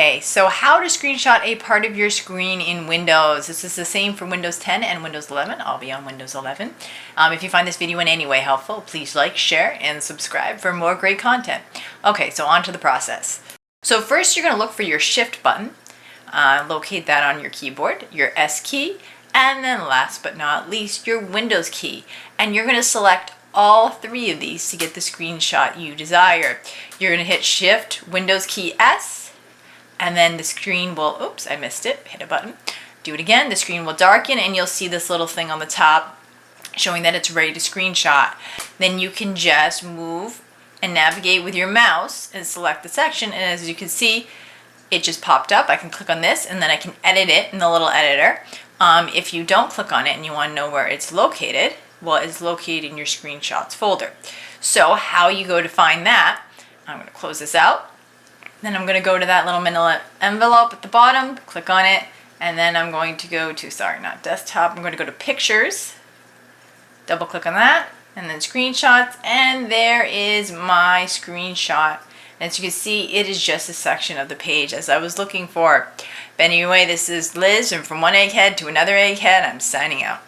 Okay, so how to screenshot a part of your screen in Windows. This is the same for Windows 10 and Windows 11. I'll be on Windows 11. If you find this video in any way helpful, please like, share, and subscribe for more great content. Okay, so on to the process. So first you're going to look for your Shift button. Locate that on your keyboard, your S key, and then last but not least, your Windows key. And you're going to select all three of these to get the screenshot you desire. You're going to hit Shift, Windows key S, and then the screen will, oops, I missed it, hit a button. Do it again, the screen will darken and you'll see this little thing on the top showing that it's ready to screenshot. Then you can just move and navigate with your mouse and select the section, and as you can see, it just popped up. I can click on this and then I can edit it in the little editor. If you don't click on it and you want to know where it's located, well, it's located in your screenshots folder. So how you go to find that, I'm going to close this out. Then I'm going to go to that little manila envelope at the bottom, click on it, and then I'm going to go to, sorry, not desktop, I'm going to go to pictures, double click on that, and then screenshots, and there is my screenshot. As you can see, it is just a section of the page as I was looking for. But anyway, this is Liz, and from one egghead to another egghead, I'm signing out.